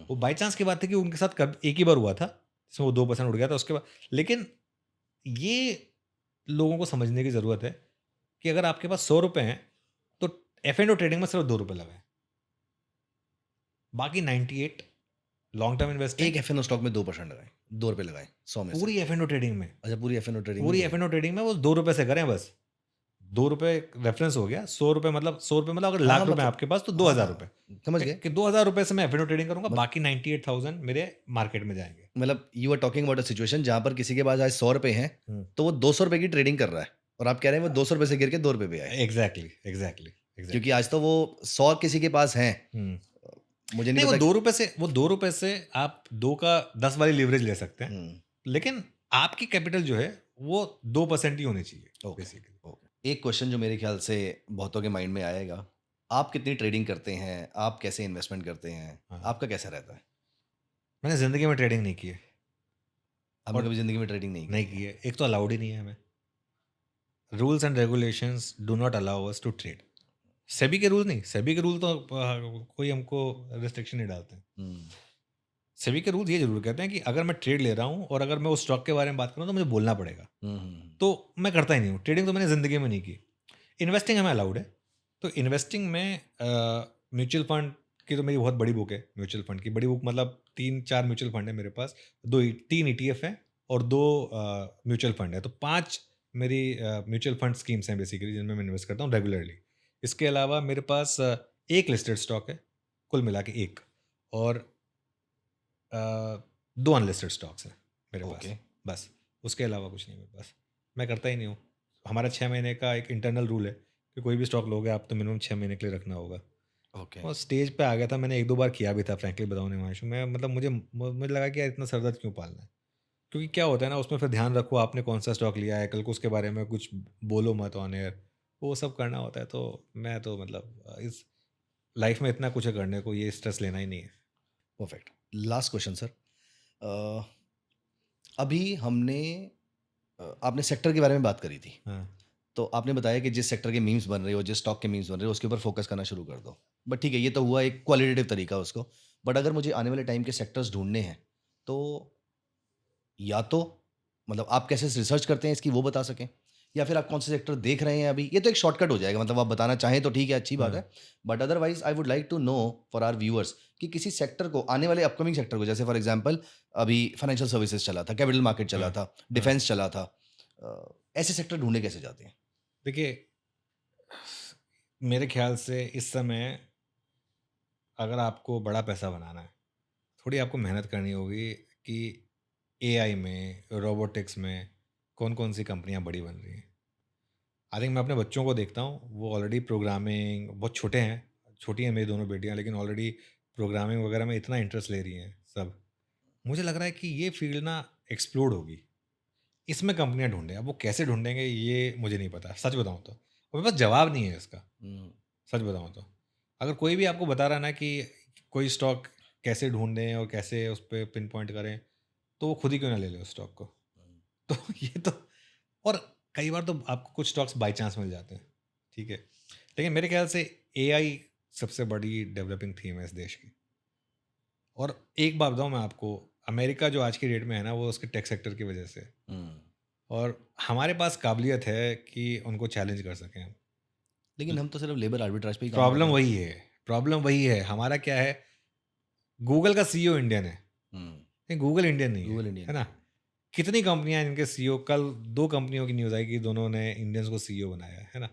वो बाई चांस की बात थी कि उनके साथ कब एक ही बार हुआ था जिसमें वो 2% उड़ गया था उसके बाद, लेकिन ये लोगों को समझने की ज़रूरत है कि अगर आपके पास 100 रुपए हैं तो एफ एंड ट्रेडिंग में सिर्फ 2 रुपए लगाएं, बाकी 98 लॉन्ग टर्म इन्वेस्टिंग एक एफ स्टॉक में 2% लगाए, 2 रुपए लगाए 100 में से। पूरी एफ एंड ट्रेडिंग में, अच्छा, पूरी एफ ट्रेडिंग पूरी में एफ एंड ट्रेडिंग में वो 2 रुपए से करें बस। 2 रुपए रेफरेंस हो गया, 100 रुपए मतलब 100 रुपए मतलब अगर लाख हाँ, रुपए मतलब आपके पास तो हाँ, 2000 रुपए समझ गए। कि 2000 रुपए से मैं एफ एंड ट्रेडिंग करूंगा, मत- बाकी 98,000 मेरे मार्केट में जाएंगे। मतलब you are talking about a situation जहां पर किसी के पास आज 100 रुपए हैं, तो वो 200 रुपए की ट्रेडिंग कर रहा है और आप कह रहे हैं वो 200 रुपए से गिर के 2 रुपए पे आए, एग्जैक्टली एग्जैक्टली क्योंकि आज तो वो 100 किसी के पास हैं। मुझे नहीं नहीं, वो पता 2 रुपए से आप 2 का 10 वाली लीवरेज ले सकते हैं, लेकिन आपकी कैपिटल जो है वो 2% ही होनी चाहिए बेसिकली। एक क्वेश्चन जो मेरे ख्याल से बहुतों के माइंड में आएगा, आप कितनी ट्रेडिंग करते हैं, आप कैसे इन्वेस्टमेंट करते हैं, हाँ। आपका कैसा रहता है? मैंने जिंदगी में ट्रेडिंग नहीं की है, आपने कभी जिंदगी में ट्रेडिंग नहीं की है। एक तो अलाउड ही नहीं है हमें, rules and regulations do not allow us to trade. SEBI के रूल नहीं, सेबी के रूल तो कोई हमको रिस्ट्रिक्शन नहीं डालते हैं। सेबी के रूल ये जरूर कहते हैं कि अगर मैं ट्रेड ले रहा हूँ और अगर मैं उस स्टॉक के बारे में बात करूँ तो मुझे बोलना पड़ेगा, तो मैं करता ही नहीं हूँ। ट्रेडिंग तो मैंने ज़िंदगी में नहीं की। इन्वेस्टिंग हमें अलाउड है, तो इन्वेस्टिंग में म्यूचुअल फंड की तो मेरी बहुत बड़ी बुक है। म्यूचुअल फंड की बड़ी बुक मतलब 3-4 म्यूचुअल फंड है मेरे पास, 3 ETF है और 2 म्यूचुअल फंड है, तो 5 मेरी म्यूचुअल फंड स्कीम्स हैं बेसिकली जिनमें मैं इन्वेस्ट करता हूँ रेगुलरली। इसके अलावा मेरे पास एक लिस्टेड स्टॉक है, कुल मिला के एक, और 2 अनलिस्टेड स्टॉक्स हैं मेरे पास, बस। उसके अलावा कुछ नहीं मेरे पास, मैं करता ही नहीं हूँ। हमारा 6 महीने का एक इंटरनल रूल है कि कोई भी स्टॉक लोगे आप तो मिनिमम 6 महीने के लिए रखना होगा। और स्टेज पे आ गया था, मैंने 1-2 बार किया भी था, फ्रैंकली बताऊँ निमांशु, मैं मतलब मुझे लगा कि यार इतना सरदर्द क्यों पालना है, क्योंकि क्या होता है ना, उसमें फिर ध्यान रखो आपने कौन सा स्टॉक लिया है, कल को उसके बारे में कुछ बोलो मत ऑन एयर, वो सब करना होता है। तो मैं तो मतलब इस लाइफ में इतना कुछ है करने को, ये स्ट्रेस लेना ही नहीं है। परफेक्ट। लास्ट क्वेश्चन सर, अभी हमने आपने सेक्टर के बारे में बात करी थी, हाँ। तो आपने बताया कि जिस सेक्टर के मीम्स बन रहे हो, जिस स्टॉक के मीम्स बन रहे हो, उसके ऊपर फोकस करना शुरू कर दो। बट ठीक है, ये तो हुआ एक क्वालिटेटिव तरीका उसको। बट अगर मुझे आने वाले टाइम के सेक्टर्स ढूंढने हैं, तो या तो मतलब आप कैसे रिसर्च करते हैं इसकी वो बता सकें, या फिर आप कौन से सेक्टर देख रहे हैं अभी। ये तो एक शॉर्टकट हो जाएगा, मतलब आप बताना चाहें तो ठीक है, अच्छी बात है। But otherwise I would like to know for our viewers कि किसी सेक्टर को, आने वाले अपकमिंग सेक्टर को, जैसे फॉर एग्जांपल अभी फाइनेंशियल सर्विसेज चला था, कैपिटल मार्केट चला था, डिफेंस चला था, ऐसे सेक्टर ढूंढे कैसे जाते हैं? देखिए, मेरे ख्याल से इस समय अगर आपको बड़ा पैसा बनाना है, थोड़ी आपको मेहनत करनी होगी कि AI में, रोबोटिक्स में कौन कौन सी कंपनियां बड़ी बन रही हैं। आई थिंक मैं अपने बच्चों को देखता हूँ, वो ऑलरेडी प्रोग्रामिंग, बहुत छोटे हैं, छोटी हैं मेरी दोनों बेटियां, लेकिन ऑलरेडी प्रोग्रामिंग वगैरह में इतना इंटरेस्ट ले रही हैं सब। मुझे लग रहा है कि ये फील्ड ना एक्सप्लोड होगी, इसमें कंपनियां ढूंढें। अब वो कैसे ढूंढेंगे ये मुझे नहीं पता, सच बताऊँ तो, और मेरे पास जवाब नहीं है इसका, सच बताऊँ तो। अगर कोई भी आपको बता रहा ना कि कोई स्टॉक कैसे ढूंढें और कैसे उस पर पिन पॉइंट करें, तो वो खुद ही क्यों ना ले ले उस स्टॉक को। तो ये तो, और कई बार तो आपको कुछ स्टॉक्स बाई चांस मिल जाते हैं, ठीक है, लेकिन मेरे ख्याल से AI सबसे बड़ी डेवलपिंग थीम है इस देश की। और एक बात बताऊँ मैं आपको, अमेरिका जो आज की डेट में है ना, वो उसके टेक सेक्टर की वजह से, और हमारे पास काबिलियत है कि उनको चैलेंज कर सकें हम। लेकिन हम तो सिर्फ लेबर आर्बिट्राज पे ही काम कर प्रॉब्लम रहे हैं। वही है, प्रॉब्लम वही है। हमारा क्या है, गूगल का CEO इंडियन है, नहीं गूगल इंडियन नहीं गूगल है, इंडियन है ना। कितनी कंपनियां हैं इनके CEO, कल 2 कंपनियों की न्यूज़ आई कि दोनों ने इंडियंस को CEO बनाया है ना।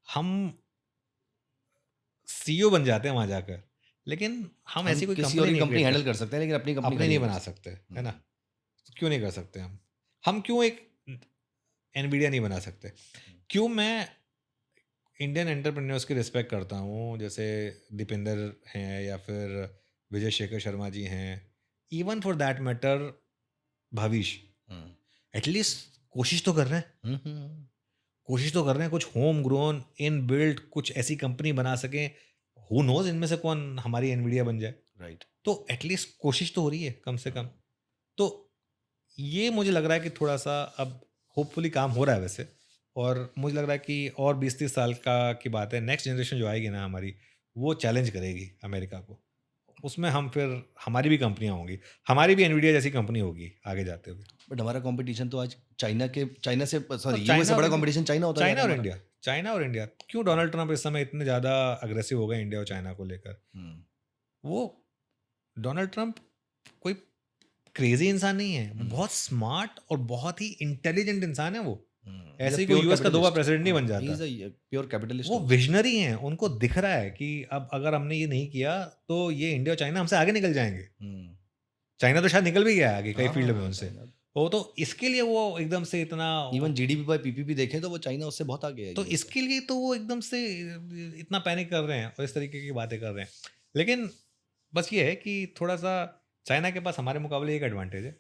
हम CEO बन जाते हैं वहां जाकर, लेकिन हम ऐसी कोई किसी और कंपनी की नहीं कंपनी create हैंडल कर सकते हैं, लेकिन अपनी कंपनी अपनी खड़ी नहीं कर बना सकते। सकते, है ना। क्यों नहीं कर सकते हम क्यों एक एनवीडिया नहीं बना सकते? क्यों मैं इंडियन एंटरप्रेन्योर्स की रिस्पेक्ट करता हूँ, जैसे दीपेंद्र हैं या फिर विजय शेखर शर्मा जी हैं, इवन फॉर दैट मैटर भविष्य, एटलीस्ट कोशिश तो कर रहे हैं, कोशिश तो कर रहे हैं कुछ होम ग्रोन इन बिल्ड कुछ ऐसी कंपनी बना सकें। हु नोज इनमें से कौन हमारी एनवीडिया बन जाए, राइट। तो एटलीस्ट कोशिश तो हो रही है कम से कम। तो ये मुझे लग रहा है कि थोड़ा सा अब होपफुली काम हो रहा है वैसे, और मुझे लग रहा है कि और 20-30 साल का की बात है, नेक्स्ट जनरेशन जो आएगी ना हमारी, वो चैलेंज करेगी अमेरिका को। उसमें हम फिर हमारी भी कंपनियां होंगी, हमारी भी एनवीडिया जैसी कंपनी होगी आगे जाते हुए। बट हमारा कंपटीशन तो आज चाइना से सॉरी और यूएस से चाइना और बड़ा इंडिया, कंपटीशन चाइना होता जा चाइना रहा और है हमारा। इंडिया, चाइना और इंडिया। क्यों डोनाल्ड ट्रंप इस समय इतने ज़्यादा अग्रेसिव हो गए इंडिया और चाइना को लेकर? हम्म, वो डोनाल्ड ट्रंप कोई क्रेजी इंसान नहीं है, वो हम्म, बहुत स्मार्ट और बहुत ही इंटेलिजेंट इंसान है वो। he's ऐसे a ही कोई pure यूएस का 2 बार capitalist. प्रेसिडेंट नहीं बन he जाता। is a pure capitalist वो also. विजनरी हैं, उनको दिख रहा है कि अब अगर हमने ये नहीं किया तो ये इंडिया और चाइना हमसे आगे निकल जाएंगे। हम्म, चाइना तो शायद निकल भी गया है आगे कई फील्ड में हाँ उनसे। चाइना वो तो इसके लिए वो एकदम से इतना, इवन जीडीपी बाय पीपीपी देखें तो वो चाइना उससे बहुत आगे है तो US से। इसके लिए तो वो एकदम से इतना पैनिक कर रहे हैं और इस तरीके की बातें कर रहे हैं। लेकिन बस ये है कि थोड़ा सा चाइना के पास हमारे मुकाबले एक एडवांटेज है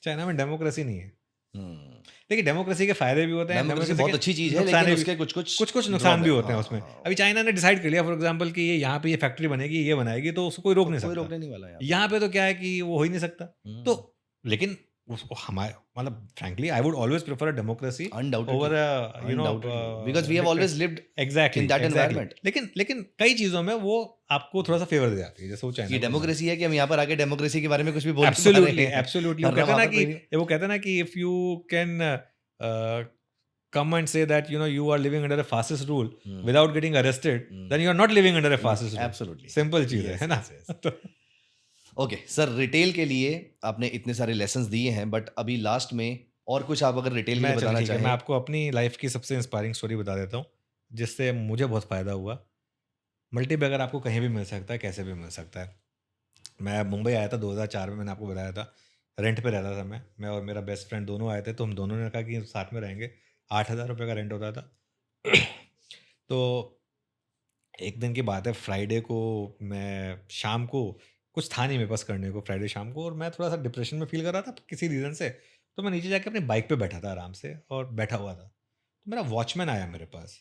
चाइना में डेमोक्रेसी नहीं है। हम्म, देखिए डेमोक्रेसी के फायदे भी होते हैं, डेमोक्रेसी डेमोक्रेसी बहुत के अच्छी चीज है नुकसान लेकिन भी, उसके कुछ कुछ कुछ कुछ नुकसान भी होते हैं उसमें। हाँ, अभी चाइना ने डिसाइड कर लिया फॉर एग्जांपल कि ये यहाँ पे ये फैक्ट्री बनेगी, ये बनाएगी, तो उसको कोई रोक नहीं कोई सकता। रोकने नहीं वाला है यहाँ पे तो क्या है कि वो हो ही नहीं सकता। हम्म, तो लेकिन उसको हमारे मतलब frankly I would always prefer a democracy undoubtedly, over undoubtedly, because we have always lived exactly in that environment. लेकिन कई चीजों में वो आपको थोड़ा सा फेवर दे जाती है, जैसे वो ये चाइना डेमोक्रेसी है कि हम यहाँ पर आके डेमोक्रेसी के बारे में कुछ भी बोल नहीं पा एब्सोल्युटली रहे हैं। एब्सोल्युटली। वो वरना कहते हैं वहाँ ना पर कि कोई नहीं- वो कहते हैं ना कि if you can come and say that you are living under a fascist rule without getting arrested, then you are not living under a fascist rule. Absolutely. Simple चीज Yes, है ना? yes, yes. Okay sir, retail के लिए आपने इतने सारे lessons दिए हैं, बट अभी लास्ट में और कुछ आप अगर रिटेल के लिए बताना मैं चाहें। आपको अपनी लाइफ की सबसे इंस्पायरिंग स्टोरी बता देता हूँ जिससे मुझे बहुत फ़ायदा हुआ। मल्टीबैगर आपको कहीं भी मिल सकता है, कैसे भी मिल सकता है। मैं मुंबई आया था 2004 में, मैंने आपको बताया था। रेंट पे रहता था मैं और मेरा बेस्ट फ्रेंड दोनों आए थे, तो हम दोनों ने कहा कि साथ में रहेंगे। 8,000 रुपये का रेंट होता था तो एक दिन की बात है, फ्राइडे को मैं शाम को कुछ था नहीं मेरे पास करने को फ्राइडे शाम को, और मैं थोड़ा सा डिप्रेशन में फील कर रहा था किसी रीज़न से। तो मैं नीचे जाके अपनी बाइक पे बैठा था आराम से और बैठा हुआ था। तो मेरा वॉचमैन आया मेरे पास।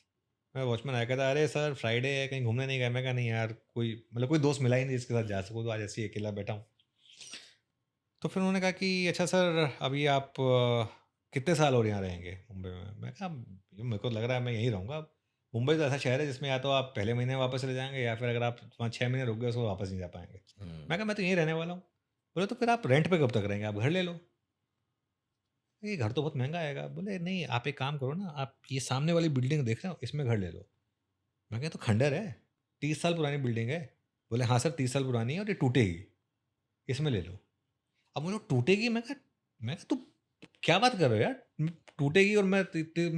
मैं वॉचमैन आया, कहता अरे सर फ्राइडे है, कहीं घूमने नहीं गए? मैं कहा नहीं यार, कोई मतलब कोई दोस्त मिला ही नहीं जिसके साथ जा सकूँ, तो आज ऐसे ही अकेला बैठा हूँ। तो फिर उन्होंने कहा कि अच्छा सर अभी आप कितने साल और यहाँ रहेंगे मुंबई में? मैं कहा मेरे को लग रहा है मैं यहीं रहूँगा। मुंबई तो ऐसा शहर है जिसमें या तो आप पहले महीने वापस चले जाएंगे या फिर अगर आप 5-6 महीने रुक गए उसको वापस नहीं जा पाएंगे। मैं कहा मैं तो यहीं रहने वाला हूँ। बोले तो फिर आप रेंट पे कब तक रहेंगे? आप घर ले लो। ये घर तो बहुत महंगा आएगा। बोले नहीं, आप एक काम करो ना, आप ये सामने वाली बिल्डिंग देख रहे हो, इसमें घर ले लो। मैं कहा तो खंडर है, 30 साल पुरानी बिल्डिंग है। बोले हाँ सर 30 साल पुरानी है और ये टूटेगी, इसमें ले लो। अब बोलो टूटेगी? मैं कहा तू क्या बात कर रहे हो यार, टूटेगी और मैं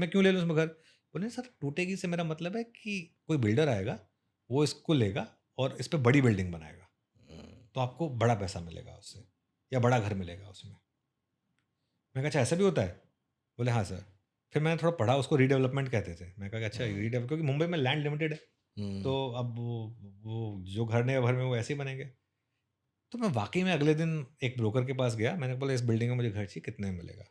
क्यों ले लूँ उसमें घर? बोले सर टूटेगी से मेरा मतलब है कि कोई बिल्डर आएगा, वो इसको लेगा और इस पर बड़ी बिल्डिंग बनाएगा, तो आपको बड़ा पैसा मिलेगा उससे या बड़ा घर मिलेगा उसमें। मैं कहा अच्छा ऐसा भी होता है? बोले हाँ सर। फिर मैंने थोड़ा पढ़ा, उसको रीडेवलपमेंट कहते थे। मैं कहा कि अच्छा रीडेवलप, क्योंकि मुंबई में लैंड लिमिटेड है, तो अब वो जो घर ने भर में वो ऐसे ही बनेंगे। तो मैं वाकई में अगले दिन एक ब्रोकर के पास गया, मैंने बोला इस बिल्डिंग में मुझे घर चाहिए, कितने में मिलेगा?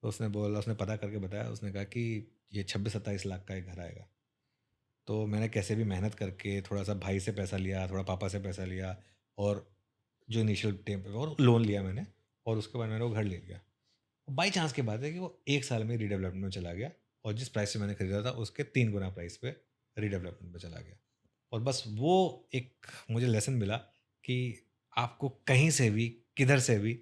तो उसने बोला, उसने पता करके बताया, उसने कहा कि ये 26-27 लाख का एक घर आएगा। तो मैंने कैसे भी मेहनत करके थोड़ा सा भाई से पैसा लिया, थोड़ा पापा से पैसा लिया, और जो इनिशियल टाइम पे और लोन लिया मैंने, और उसके बाद मैंने वो घर ले लिया। बाई चांस की बात है कि वो 1 साल में रीडेवलपमेंट में चला गया, और जिस प्राइस से मैंने खरीदा था उसके 3 गुना प्राइस पे रीडेवलपमेंट में चला गया। और बस वो एक मुझे लेसन मिला कि आपको कहीं से भी, किधर से भी,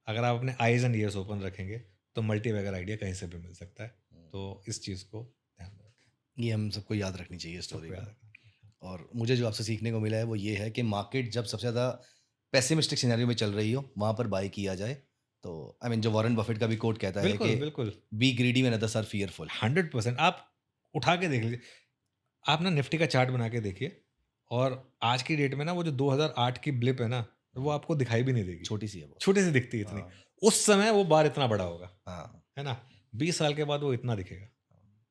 अगर आप अपने आइज़ एंड ईयर्स ओपन रखेंगे तो मल्टीबैगर आइडिया कहीं से भी मिल सकता है। तो इस चीज़ को ध्यान में रखें, ये हम सबको याद रखनी चाहिए स्टोरी सबको का। याद रखें। और मुझे जो आपसे सीखने को मिला है वो ये है कि मार्केट जब सबसे ज़्यादा पेसिमिस्टिक सिनेरियो में चल रही हो वहाँ पर बाय किया जाए। तो आई मीन जो वॉरेन बफेट का भी कोट कहता है बिल्कुल कि बिल्कुल be greedy when others are fearful. 100%। आप उठा के देख लीजिए, आप ना निफ्टी का चार्ट बना के देखिए, और आज की डेट में ना वो जो 2008 की ब्लिप है ना, वो आपको दिखाई भी नहीं देगी। छोटी सी है वो। छोटी सी दिखती है इतनी। हाँ, उस समय वो बार इतना बड़ा होगा, हाँ। है ना? 20 साल के बाद वो इतना दिखेगा।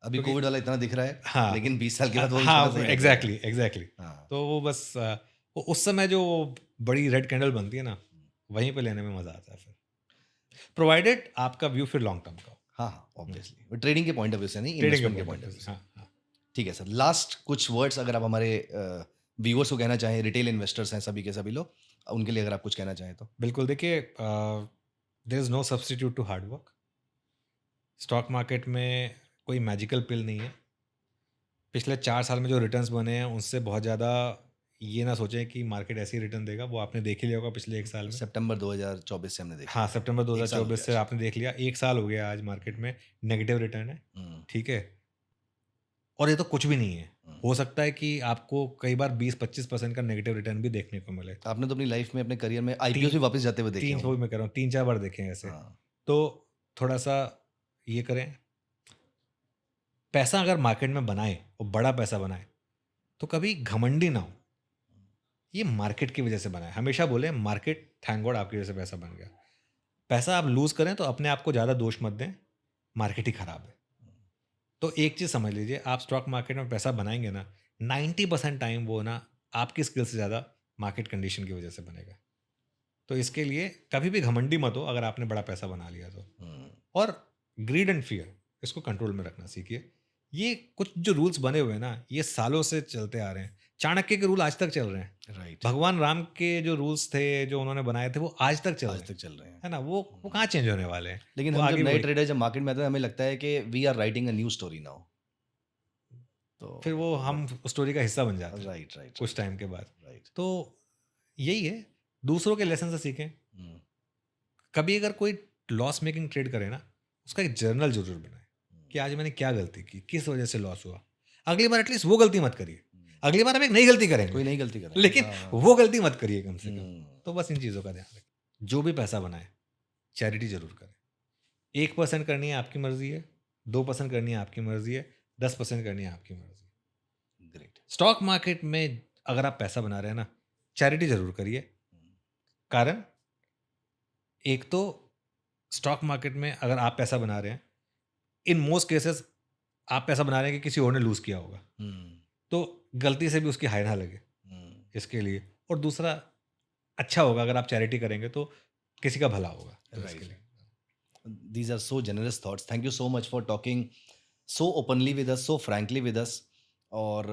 अभी क्योंकि कोविड वाला इतना दिख रहा है, हाँ, लेकिन 20 साल के बाद वो हाँ, छोटा सा ही लगेगा। एग्जैक्टली। हाँ, तो वो बस वो उस समय जो बड़ी रेड कैंडल बनती है ना, वहीं पे लेने में मजा आता है फिर, प्रोवाइडेड आपका व्यू फिर लॉन्ग टर्म का हो। हाँ, ऑब्वियसली ट्रेडिंग के पॉइंट ऑफ व्यू से नहीं, ट्रेडिंग इन्वेस्टमेंट के पॉइंट ऑफ व्यू से। हाँ। ठीक है सर, लास्ट कुछ वर्ड्स अगर आप हमारे व्यूअर्स को कहना चाहें, रिटेल इन्वेस्टर्स हैं सभी के सभी लोग, उनके लिए अगर आप कुछ कहना चाहें तो। बिल्कुल, देखिए there is no substitute to hard work. Stock market में कोई मैजिकल पिल नहीं है। पिछले 4 साल में जो रिटर्न्स बने हैं उनसे बहुत ज़्यादा ये ना सोचें कि मार्केट ऐसे ही रिटर्न देगा, वो आपने देख ही लिया होगा पिछले 1 साल में। सितंबर 2024 से हमने देखा। हाँ, सितंबर एक साल हो 2024 से गया। आपने देख लिया, 1 साल हो गया आज मार्केट में नेगेटिव रिटर्न है, ठीक है? और ये तो कुछ भी नहीं है। हो सकता है कि आपको कई बार 20-25% का नेगेटिव रिटर्न भी देखने को मिले। आपने तो अपनी लाइफ में, अपने करियर में आईपीओ से वापस जाते हुए देखे 3 होंगे। मैं कह रहा हूँ 3-4 बार देखे हैं ऐसे। हाँ। तो थोड़ा-सा ये करें, पैसा अगर मार्केट में बनाएँ और बड़ा पैसा बनाएँ, तो कभी घमंडी ना हो। ये मार्केट की वजह से बना है। हमेशा बोलें मार्केट थैंक गॉड आपकी वजह से पैसा बन गया। पैसा आप लूज़ करें तो अपने आप को ज़्यादा दोष मत दें, मार्केट ही ख़राब है। तो एक चीज़ समझ लीजिए, आप स्टॉक मार्केट में पैसा बनाएंगे ना, 90% टाइम वो ना आपकी स्किल से ज़्यादा मार्केट कंडीशन की वजह से बनेगा। तो इसके लिए कभी भी घमंडी मत हो अगर आपने बड़ा पैसा बना लिया तो। और ग्रीड एंड फियर, इसको कंट्रोल में रखना सीखिए। ये कुछ जो रूल्स बने हुए हैं ना, ये सालों से चलते आ रहे हैं। चाणक्य के रूल आज तक चल रहे हैं। राइट। भगवान राम के जो रूल्स थे, जो उन्होंने बनाए थे, वो आज तक चल रहे आज हैं, तक चल रहे हैं। है ना? वो कहाँ चेंज होने वाले हैं? लेकिन वो हम आगे जब नए वही- ट्रेडर जब मार्केट में आते हैं, हमें लगता है कि we are writing a new story now. तो फिर वो हम स्टोरी का हिस्सा बन जाते हैं राइट राइट कुछ टाइम के बाद। राइट। तो यही है, दूसरों के लेसन से सीखें। कभी अगर कोई लॉस मेकिंग ट्रेड करे ना, उसका एक जर्नल जरूर बनाए कि आज मैंने क्या गलती की, किस वजह से लॉस हुआ। अगली बार एटलीस्ट वो गलती मत करिए। अगली बार हम एक नई गलती करेंगे, कोई नई गलती करें, लेकिन वो गलती मत करिए कम से कम। तो बस इन चीज़ों का ध्यान रखें। जो भी पैसा बनाए, चैरिटी जरूर करें। 1% करनी है आपकी मर्जी है, 2% करनी है आपकी मर्जी है, 10% करनी है आपकी मर्जी है। ग्रेट। स्टॉक मार्केट में अगर आप पैसा बना रहे हैं ना, चैरिटी जरूर करिए। कारण एक तो स्टॉक मार्केट में अगर आप पैसा बना रहे हैं, इन मोस्ट केसेस आप पैसा बना रहे हैं कि किसी और ने लूज किया होगा, तो गलती से भी उसकी हाय ना लगे इसके लिए। और दूसरा, अच्छा होगा अगर आप चैरिटी करेंगे तो किसी का भला होगा। तो इसके लिए These are so generous thoughts. Thank you so much for talking so openly with us, so frankly with us. और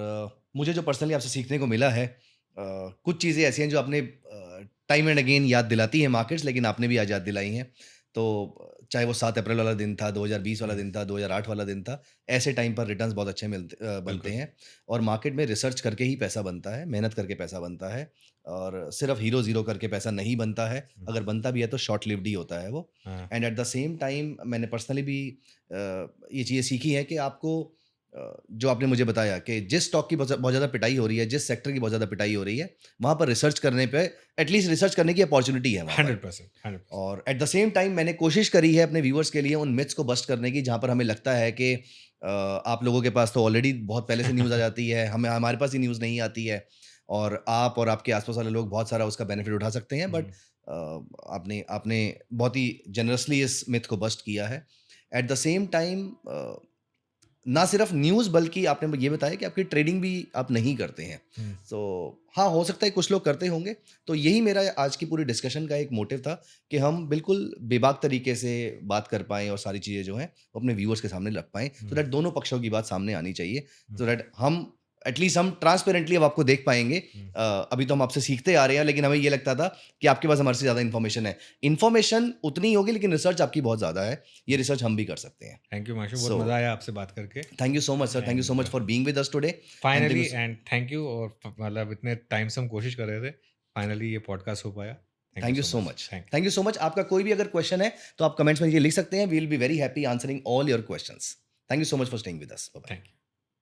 मुझे जो पर्सनली आपसे सीखने को मिला है, कुछ चीज़ें ऐसी हैं जो आपने टाइम एंड अगेन याद दिलाती हैं मार्केट्स, लेकिन आपने भी आज याद दिलाई हैं। तो चाहे वो 7 अप्रैल वाला दिन था, 2020 वाला दिन था, 2008 वाला दिन था, ऐसे टाइम पर रिटर्न्स बहुत अच्छे बनते बिल्कुल। हैं। और मार्केट में रिसर्च करके ही पैसा बनता है, मेहनत करके पैसा बनता है, और सिर्फ हीरो ज़ीरो करके पैसा नहीं बनता है। अगर बनता भी है तो शॉर्ट लिव्ड ही होता है वो। हाँ, and at the same time मैंने पर्सनली भी ये चीज़ें सीखी हैं कि आपको जो आपने मुझे बताया कि जिस स्टॉक की बहुत ज़्यादा पिटाई हो रही है, जिस सेक्टर की बहुत ज़्यादा पिटाई हो रही है, वहाँ पर रिसर्च करने पे एटलीस्ट रिसर्च करने की अपॉर्चुनिटी है वहाँ पर। 100%। और एट द सेम टाइम मैंने कोशिश करी है अपने व्यूअर्स के लिए उन मिथ्स को बस्ट करने की, जहाँ पर हमें लगता है कि आप लोगों के पास तो ऑलरेडी बहुत पहले से न्यूज़ आ जाती है, हमारे पास ही न्यूज़ नहीं आती है, और आप और आपके आसपास वाले लोग बहुत सारा उसका बेनिफिट उठा सकते हैं। बट आपने बहुत ही जनरसली इस मिथ को बस्ट किया है। एट द सेम टाइम ना सिर्फ न्यूज़, बल्कि आपने ये बताया कि आपकी ट्रेडिंग भी आप नहीं करते हैं। तो हाँ, हो सकता है कुछ लोग करते होंगे। तो यही मेरा आज की पूरी डिस्कशन का एक मोटिव था कि हम बिल्कुल बेबाक तरीके से बात कर पाएँ और सारी चीज़ें जो हैं वो अपने व्यूअर्स के सामने रख पाएँ, सो दैट दोनों पक्षों की बात सामने आनी चाहिए, सो दैट हम एटलीस्ट हम ट्रांसपेरेंटली अब आपको देख पाएंगे। अभी तो हम आपसे सीखते आ रहे हैं, लेकिन हमें ये लगता था कि आपके पास हमारे से ज़्यादा इन्फॉर्मेशन है। इन्फॉर्मेशन उतनी ही होगी, लेकिन रिसर्च आपकी बहुत ज़्यादा है। ये रिसर्च हम भी कर सकते हैं। थैंक यू माशू, बहुत So- मजा आया आपसे बात करके। Thank you so much sir, thank you so much for being with us today. Finally, and thank you. और मतलब इतने टाइम से हम कोशिश कर रहे थे, फाइनली ये पॉडकास्ट हो पाया। Thank you so much, thank thank you so much. आपका कोई भी अगर क्वेश्चन है तो आप कमेंट्स में ये लिख सकते हैं। We will be very happy answering all your questions. Thank you so much for staying with us. Thank you.